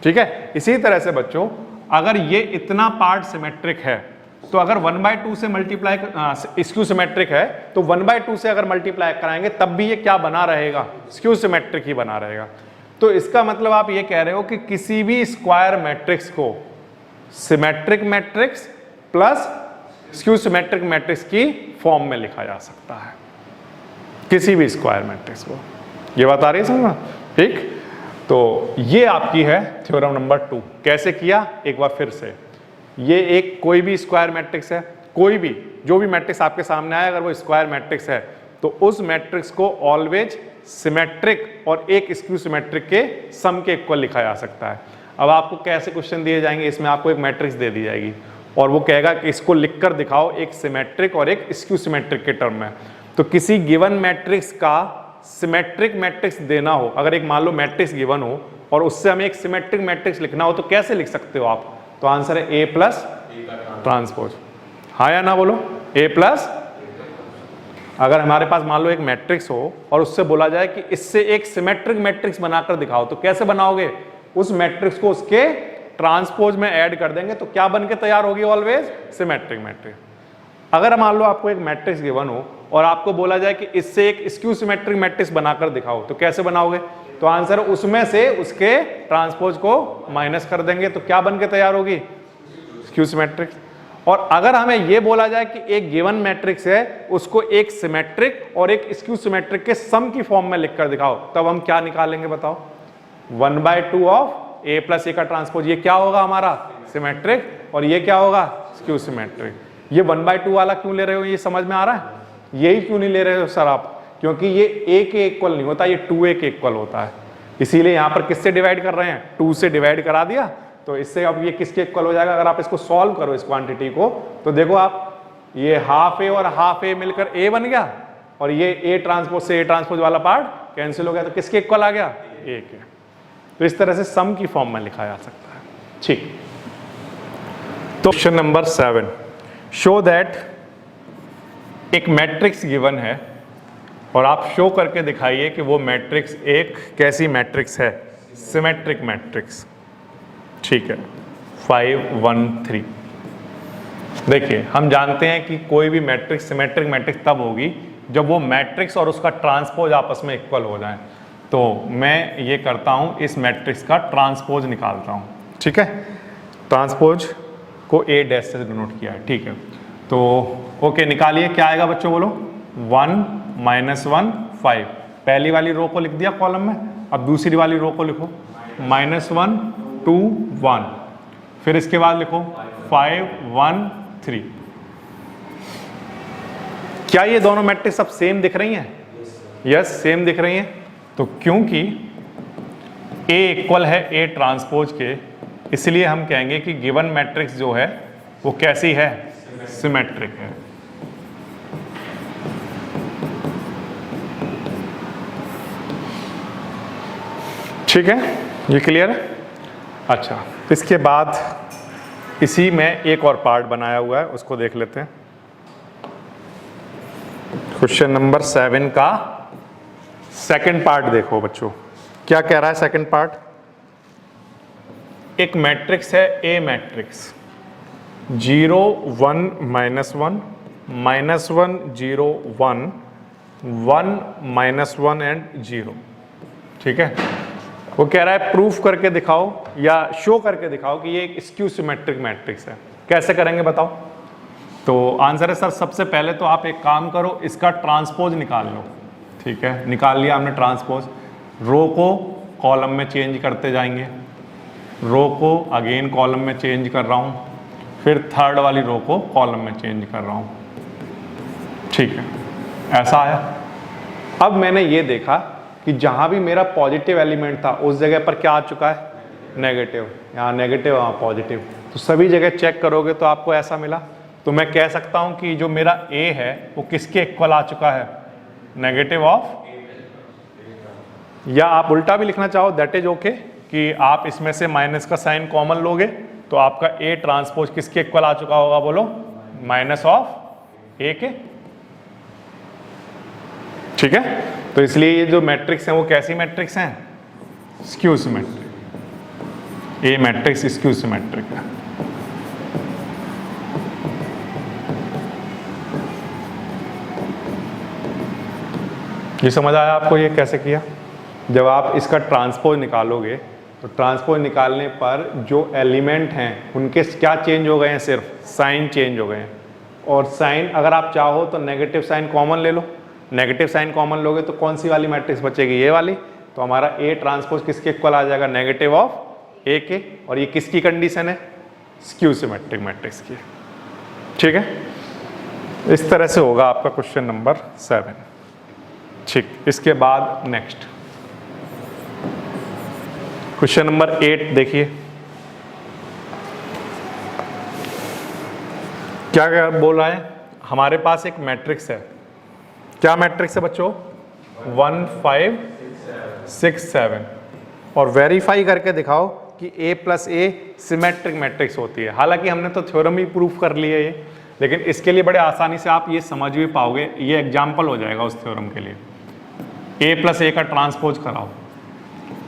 ठीक है, इसी तरह से बच्चों अगर ये इतना पार्ट सिमेट्रिक है तो अगर 1/2 से मल्टीप्लाई स्क्यू सिमेट्रिक है तो 1/2 से अगर मल्टीप्लाई कराएंगे तब भी ये क्या बना रहेगा? स्क्यू सिमेट्रिक ही बना रहेगा। तो इसका मतलब आप ये कह रहे हो कि किसी भी स्क्वायर मैट्रिक्स को symmetric matrix plus skew symmetric matrix की फॉर्म में लिखा जा सकता है, किसी भी स्क्वायर मैट्रिक्स को। ये बात आ रही है समझ? ठीक, तो ये आपकी है थ्योरम नंबर 2। कैसे किया एक बार फिर से, ये एक कोई भी स्क्वायर मैट्रिक्स है, कोई भी जो भी मैट्रिक्स आपके सामने आए अगर वो स्क्वायर मैट्रिक्स है तो उस मैट्रिक्स को ऑलवेज सिमेट्रिक और एक स्क्यू सिमेट्रिक के सम के इक्वल लिखा जा सकता है। अब आपको कैसे क्वेश्चन दिए जाएंगे, इसमें आपको एक मैट्रिक्स दे दी जाएगी और वो कहेगा कि इसको लिखकर दिखाओ एक सिमेट्रिक और एक स्क्यू सिमेट्रिक के टर्म में। तो किसी गिवन मैट्रिक्स का सिमेट्रिक मैट्रिक्स देना हो, अगर एक मान लो मैट्रिक्स गिवन हो और उससे हमें एक सिमेट्रिक मैट्रिक्स लिखना हो तो कैसे लिख सकते हो आप? तो आंसर है ए प्लस ट्रांसपोज। हाँ या ना बोलो? ए प्लस। अगर हमारे पास मान लो एक मैट्रिक्स हो और उससे बोला जाए कि इससे एक सिमेट्रिक मैट्रिक्स बनाकर दिखाओ, तो कैसे बनाओगे? उस मैट्रिक्स को उसके ट्रांसपोज में ऐड कर देंगे तो क्या बन के तैयार होगी? Always symmetric matrix. अगर मान लो आपको एक मैट्रिक्स गिवन हो और आपको बोला जाए कि इससे एक स्क्यू सिमेट्रिक मैट्रिक्स बनाकर दिखाओ, तो कैसे बनाओगे? तो आंसर उसमें से उसके ट्रांसपोज को माइनस कर देंगे तो क्या बन के तैयार होगी? Skew symmetric. और अगर हमें यह बोला जाए कि एक गिवन मैट्रिक्स है उसको एक सिमेट्रिक और एक स्क्यू सिमेट्रिक के सम की फॉर्म में लिखकर दिखाओ, तब हम क्या निकालेंगे बताओ? 1/2 ऑफ ए प्लस ए का ट्रांसपोज। ये क्या होगा हमारा? सिमेट्रिक। और ये क्या होगा? Skew symmetric. ये 1/2 वाला क्यों ले रहे हो? ये समझ में आ रहा है? यही क्यों नहीं ले रहे हो सर आप? क्योंकि ये a के इक्वल नहीं होता, ये 2a के इक्वल होता है। इसीलिए यहां पर किससे डिवाइड कर रहे हैं? 2 से डिवाइड करा दिया, तो इससे अब ये किसके इक्वल हो जाएगा? अगर आप इसको सॉल्व करो इस क्वांटिटी को तो देखो आप, ये हाफ ए और हाफ ए मिलकर a बन गया और ये a ट्रांसपोज से a ट्रांसपोज वाला पार्ट कैंसिल हो गया, तो किसके इक्वल आ गया? a के। तो इस तरह से सम की फॉर्म में लिखा जा सकता है। ठीक, तो क्वेश्चन नंबर 7, शो दैट एक मैट्रिक्स गिवन है और आप शो करके दिखाइए कि वो मैट्रिक्स एक कैसी मैट्रिक्स है? Symmetric matrix. ठीक है, 5 1 3। देखिए हम जानते हैं कि कोई भी मैट्रिक्स सिमेट्रिक मैट्रिक्स तब होगी जब वो मैट्रिक्स और उसका ट्रांसपोज आपस में इक्वल हो जाए। तो मैं ये करता हूँ, इस मैट्रिक्स का ट्रांसपोज निकालता हूँ। ठीक है, ट्रांसपोज को a डैश से डिनोट किया है। ठीक है, तो ओके निकालिए, क्या आएगा बच्चों बोलो? 1 -1 5। पहली वाली रो को लिख दिया कॉलम में, अब दूसरी वाली रो को लिखो -1 2 1, फिर इसके बाद लिखो 5 1 3। क्या ये दोनों मैट्रिक्स सब सेम दिख रही हैं? यस, सेम दिख रही हैं। तो क्योंकि a इक्वल है a ट्रांसपोज के, इसलिए हम कहेंगे कि गिवन मैट्रिक्स जो है वो कैसी है? सिमेट्रिक है। ठीक है, ये क्लियर है? अच्छा, इसके बाद इसी में एक और पार्ट बनाया हुआ है, उसको देख लेते हैं। क्वेश्चन नंबर 7 का सेकंड पार्ट देखो बच्चों, क्या कह रहा है सेकंड पार्ट? एक मैट्रिक्स है ए मैट्रिक्स, 0 1 -1 -1 0 1 1 -1 एंड 0। ठीक है, वो कह रहा है प्रूफ करके दिखाओ या शो करके दिखाओ कि ये एक स्क्यू सिमेट्रिक मैट्रिक्स है। कैसे करेंगे बताओ? तो आंसर है सर, सबसे पहले तो आप एक काम करो, इसका ट्रांसपोज निकाल लो। ठीक है, निकाल लिया हमने ट्रांसपोज। रो को कॉलम में चेंज करते जाएंगे, रो को अगेन कॉलम में चेंज कर रहा हूँ, फिर थर्ड वाली रो को कॉलम में चेंज कर रहा हूँ। ठीक है, ऐसा आया। अब मैंने ये देखा कि जहाँ भी मेरा पॉजिटिव एलिमेंट था उस जगह पर क्या आ चुका है? नेगेटिव, यहाँ नेगेटिव यहाँ पॉजिटिव, तो सभी जगह चेक करोगे तो आपको ऐसा मिला। तो मैं कह सकता हूँ कि जो मेरा ए है वो किसके इक्वल आ चुका है, नेगेटिव ऑफ, या आप उल्टा भी लिखना चाहो दैट इज ओके, कि आप इसमें से माइनस का साइन कॉमन लोगे तो आपका ए ट्रांसपोज किसके इक्वल आ चुका होगा, बोलो माइनस ऑफ ए के। ठीक है, तो इसलिए ये जो मैट्रिक्स हैं वो कैसी मैट्रिक्स हैं, स्क्यू सिमेट्रिक। ए मैट्रिक्स स्क्यू सिमेट्रिक है। ये समझ आया आपको ये कैसे किया? जब आप इसका ट्रांसपोज निकालोगे तो ट्रांसपोज निकालने पर जो एलिमेंट हैं उनके क्या चेंज हो गए हैं, सिर्फ साइन चेंज हो गए हैं। और साइन अगर आप चाहो तो नेगेटिव साइन कॉमन ले लो, नेगेटिव साइन कॉमन लोगे तो कौन सी वाली मैट्रिक्स बचेगी, ये वाली। तो हमारा ए ट्रांसपोज किसके इक्वल आ जाएगा, नेगेटिव ऑफ ए के। और ये किसकी कंडीशन है, स्क्यू सिमेट्रिक मैट्रिक्स की। ठीक है, इस तरह से होगा आपका क्वेश्चन नंबर 7। ठीक, इसके बाद नेक्स्ट क्वेश्चन नंबर 8 देखिए, क्या क्या बोल रहा है। हमारे पास एक मैट्रिक्स है, क्या मैट्रिक्स है बच्चों, 1 5 6 7, और वेरीफाई करके दिखाओ कि a plus A symmetric matrix होती है। हालांकि हमने तो थ्योरम ही प्रूफ कर लिया ये, लेकिन इसके लिए बड़े आसानी से आप ये समझ भी पाओगे, ये एग्जाम्पल हो जाएगा उस थ्योरम के लिए। a प्लस ए का ट्रांसपोज कराओ,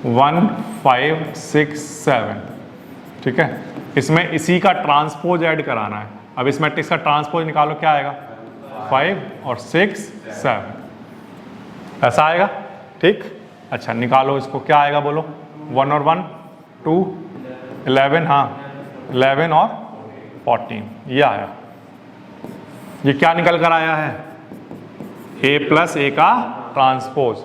1 5 6 7, ठीक है। इसमें इसी का ट्रांसपोज ऐड कराना है। अब इस मैट्रिक्स का ट्रांसपोज निकालो, क्या आएगा, 5 और 6 7, ऐसा आएगा। ठीक, अच्छा निकालो इसको, क्या आएगा बोलो, 1 और 1 2 11, हाँ 11 और 14, ये आया। ये क्या निकल कर आया है, a प्लस ए का ट्रांसपोज।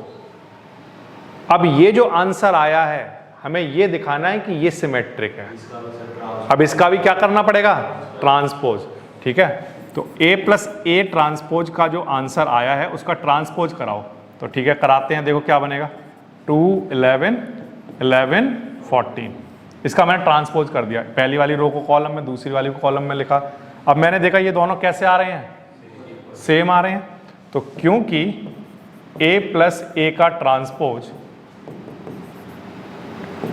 अब ये जो आंसर आया है हमें ये दिखाना है कि ये सिमेट्रिक है। अब इसका भी क्या करना पड़ेगा, ट्रांसपोज। ठीक है, तो a प्लस ए ट्रांसपोज का जो आंसर आया है उसका ट्रांसपोज कराओ। तो ठीक है, कराते हैं, देखो क्या बनेगा, 2 11 11 14। इसका मैंने ट्रांसपोज कर दिया, पहली वाली रो को कॉलम में, दूसरी वाली को कॉलम में लिखा। अब मैंने देखा ये दोनों कैसे आ रहे हैं, सेम आ रहे हैं। तो क्योंकि a प्लस ए का ट्रांसपोज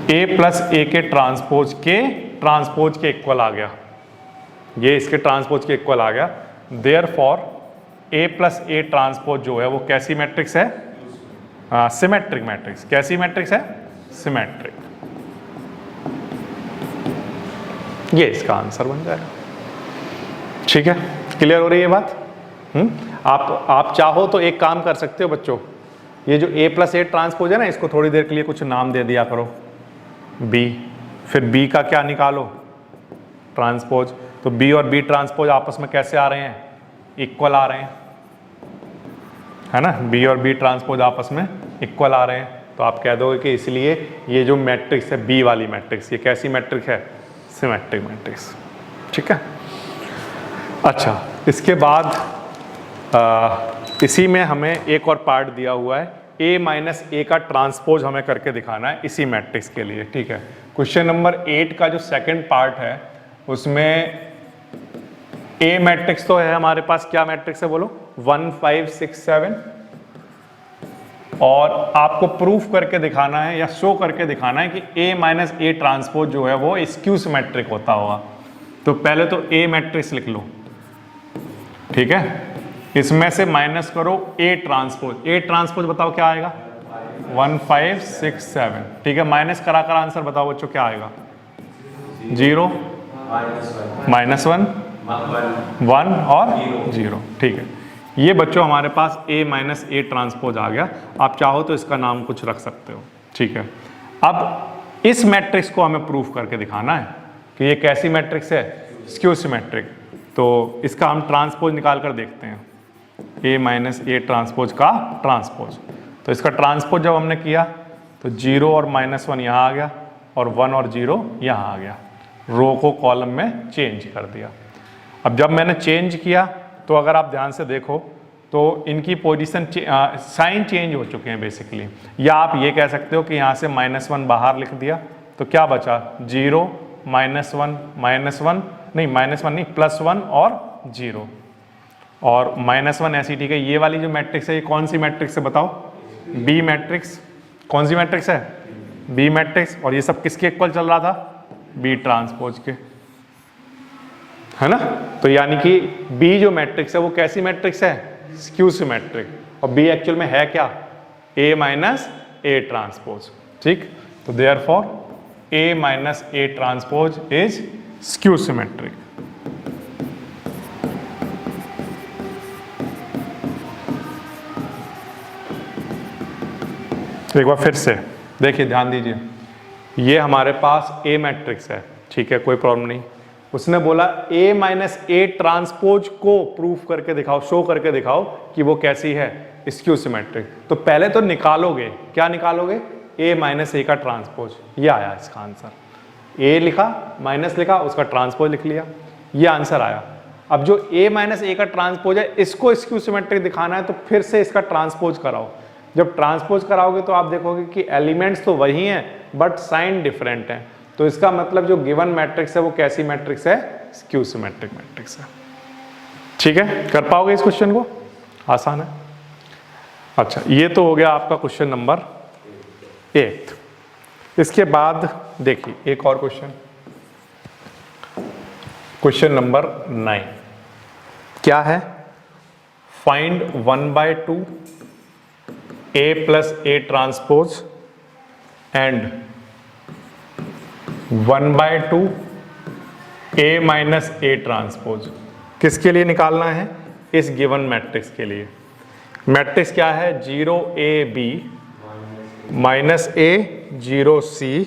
a प्लस ए के ट्रांसपोज के इक्वल आ गया, ये इसके ट्रांसपोज के इक्वल आ गया। Therefore a plus A transpose जो है वो कैसी मैट्रिक्स है, सिमेट्रिक मैट्रिक्स। कैसी मैट्रिक्स है, सिमेट्रिक। ये इसका आंसर बन जाएगा। ठीक है, क्लियर हो रही है बात। आप चाहो तो एक काम कर सकते हो बच्चों, ये जो a प्लस ए ट्रांसपोज है ना, इसको थोड़ी देर के लिए कुछ नाम दे दिया करो, b। फिर b का क्या निकालो, ट्रांसपोज। तो b और b ट्रांसपोज आपस में कैसे आ रहे हैं, इक्वल आ रहे हैं, है ना। b और b ट्रांसपोज आपस में इक्वल आ रहे हैं। तो आप कह दोगे कि इसलिए ये जो मैट्रिक्स है b वाली मैट्रिक्स, ये कैसी मैट्रिक्स है, सिमेट्रिक मैट्रिक्स। ठीक है, अच्छा इसके बाद इसी में हमें एक और पार्ट दिया हुआ है, a माइनस ए का ट्रांसपोज हमें करके दिखाना है इसी मैट्रिक्स के लिए। ठीक है, क्वेश्चन नंबर 8 का जो सेकंड पार्ट है उसमें a मैट्रिक्स तो है हमारे पास, क्या मैट्रिक्स है बोलो, 1 5 6 7, और आपको प्रूफ करके दिखाना है या शो करके दिखाना है कि a माइनस ए ट्रांसपोज जो है वो स्क्यू सिमेट्रिक होता होगा। तो पहले तो a मैट्रिक्स लिख लो, ठीक है। इसमें से माइनस करो a ट्रांसपोज बताओ क्या आएगा, 1 5 6 7, ठीक है। माइनस करा कर आंसर बताओ बच्चों क्या आएगा, 0 -1 1 और 0, ठीक है। ये बच्चों हमारे पास a माइनस ए ट्रांसपोज आ गया। आप चाहो तो इसका नाम कुछ रख सकते हो, ठीक है। अब इस मैट्रिक्स को हमें प्रूफ करके दिखाना है कि ये कैसी मैट्रिक्स है, स्क्यू सिमेट्रिक। तो इसका हम ट्रांसपोज निकाल कर देखते हैं, a माइनस ए ट्रांसपोज का ट्रांसपोज। तो इसका ट्रांसपोज जब हमने किया तो 0 और -1 यहाँ आ गया और 1 और 0 यहाँ आ गया, रो को कॉलम में चेंज कर दिया। अब जब मैंने चेंज किया तो अगर आप ध्यान से देखो तो इनकी पोजीशन साइन चेंज हो चुके हैं बेसिकली। या आप ये कह सकते हो कि यहाँ से -1 बाहर लिख दिया तो क्या बचा 0 -1 -1 नहीं -1 नहीं +1 और 0 और -1 ऐसी ठीक है। ये वाली जो मैट्रिक्स है ये कौन सी मैट्रिक्स है बताओ? B matrix. कौन सी मैट्रिक्स है? B matrix. और ये सब किसके इक्वल चल रहा था? बी ट्रांसपोज के, है ना। तो यानी कि बी जो मैट्रिक्स है वो कैसी मैट्रिक्स है? Skew symmetric. और बी एक्चुअल में है क्या? A minus A transpose. ठीक, तो therefore A minus A transpose is skew symmetric. एक बार फिर से देखिए, ध्यान दीजिए, ये हमारे पास A मैट्रिक्स है, ठीक है, कोई प्रॉब्लम नहीं। उसने बोला A माइनस ए ट्रांसपोज को प्रूफ करके दिखाओ, शो करके दिखाओ कि वो कैसी है, स्क्यू सिमेट्रिक। तो पहले तो निकालोगे, क्या निकालोगे? A माइनस ए का ट्रांसपोज। ये आया इसका आंसर। A लिखा, माइनस लिखा, उसका ट्रांसपोज लिख लिया, ये आंसर आया। अब जो A माइनस ए का ट्रांसपोज है इसको स्क्यू सिमेट्रिक दिखाना है, तो फिर से इसका ट्रांसपोज कराओ। जब ट्रांसपोज कराओगे तो आप देखोगे कि एलिमेंट्स तो वही हैं बट साइन डिफरेंट हैं। तो इसका मतलब जो गिवन मैट्रिक्स है वो कैसी मैट्रिक्स है? स्क्यू सिमेट्रिक मैट्रिक्स है। ठीक है, कर पाओगे इस क्वेश्चन को? आसान है। अच्छा, ये तो हो गया आपका क्वेश्चन नंबर 8। इसके बाद देखिए एक और क्वेश्चन, क्वेश्चन नंबर 9 क्या है? Find 1/2 A plus A transpose and 1/2 A minus A transpose. किसके लिए निकालना है? इस गिवन मैट्रिक्स के लिए। मैट्रिक्स क्या है? 0AB -A 0C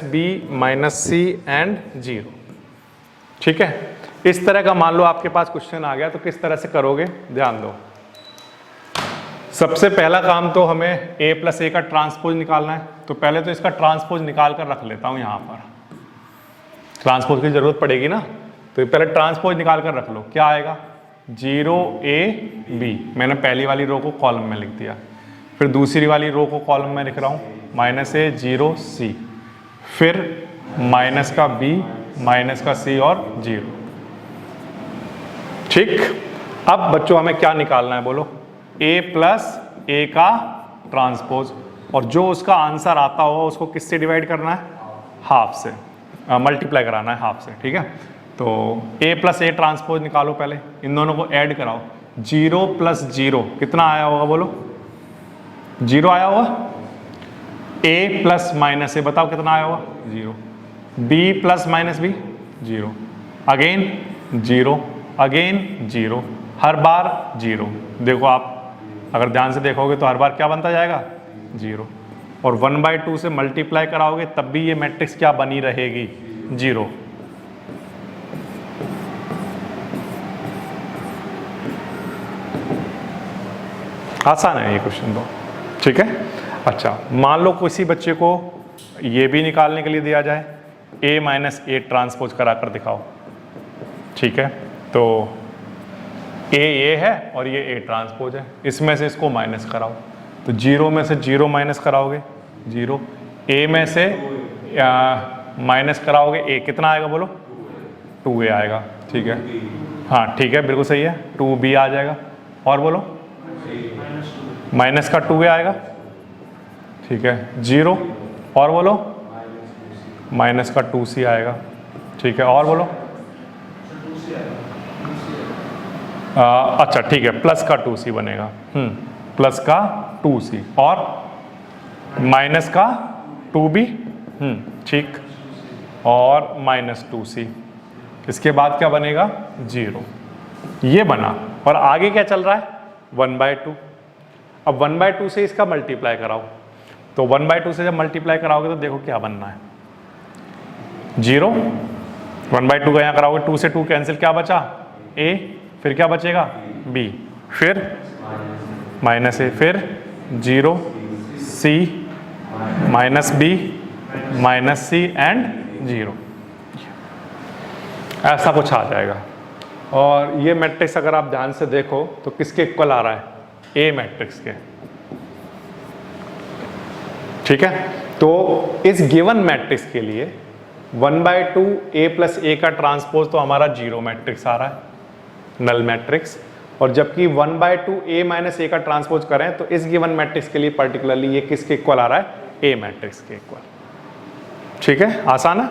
-B -C and 0। ठीक है, इस तरह का मान लो आपके पास क्वेश्चन आ गया तो किस तरह से करोगे? ध्यान दो। सबसे पहला काम तो हमें A प्लस ए का ट्रांसपोज निकालना है। तो पहले तो इसका ट्रांसपोज निकाल कर रख लेता हूं, यहां पर ट्रांसपोज की जरूरत पड़ेगी ना, तो पहले ट्रांसपोज निकाल कर रख लो। क्या आएगा? 0AB, मैंने पहली वाली रो को कॉलम में लिख दिया, फिर दूसरी वाली रो को कॉलम में लिख रहा हूं -A 0C, फिर माइनस का B माइनस का C और 0। ठीक, अब बच्चों हमें क्या निकालना है बोलो? A प्लस ए का ट्रांसपोज, और जो उसका आंसर आता हो उसको किससे डिवाइड करना है? हाफ से, मल्टीप्लाई कराना है हाफ से। ठीक है, तो A प्लस ए ट्रांसपोज निकालो, पहले इन दोनों को ऐड कराओ। 0 प्लस 0 कितना आया होगा बोलो? 0 आया होगा। A प्लस माइनस ए बताओ कितना आया होगा? 0। B plus minus B 0, again 0, again 0, हर बार 0। देखो आप अगर ध्यान से देखोगे तो हर बार क्या बनता जाएगा? 0। और 1/2 से मल्टीप्लाई कराओगे तब भी ये मैट्रिक्स क्या बनी रहेगी? 0। आसान है ये क्वेश्चन तो। ठीक है, अच्छा मान लो किसी बच्चे को ये भी निकालने के लिए दिया जाए, A माइनस ए ट्रांसपोज करा कर दिखाओ। ठीक है, तो A ये है और ये A ट्रांसपोज है, इसमें से इसको माइनस कराओ। तो 0 में से 0 माइनस कराओगे 0, A में से माइनस कराओगे A, कितना आएगा बोलो? 2A आएगा। ठीक है, हाँ ठीक है, बिल्कुल सही है, 2B आ जाएगा। और बोलो, माइनस का 2A आएगा। ठीक है, 0, और बोलो, माइनस का 2C आएगा। ठीक है, और बोलो, अच्छा ठीक है, प्लस का 2C बनेगा। प्लस का 2C और माइनस का 2B। ठीक, और माइनस 2C। इसके बाद क्या बनेगा? 0। ये बना, और आगे क्या चल रहा है? 1/2। अब 1/2 से इसका मल्टीप्लाई कराओ। तो 1/2 से जब मल्टीप्लाई कराओगे तो देखो क्या बनना है? 0, 1/2 का यहाँ कराओगे, 2 से 2 कैंसिल, क्या बचा? A, फिर क्या बचेगा? B, फिर माइनस A, फिर 0 C minus B minus C and 0। ऐसा कुछ आ जाएगा। और ये मैट्रिक्स अगर आप ध्यान से देखो तो किसके इक्वल आ रहा है? A मैट्रिक्स के। ठीक है, तो इस गिवन मैट्रिक्स के लिए 1/2 A प्लस A का ट्रांसपोज तो हमारा 0 मैट्रिक्स आ रहा है, नल मैट्रिक्स, और जबकि 1/2 A माइनस A का ट्रांसपोज करें तो इस गिवन मैट्रिक्स के लिए पर्टिकुलरली ये किसके इक्वल आ रहा है, A मैट्रिक्स के इक्वल। ठीक है, आसान है।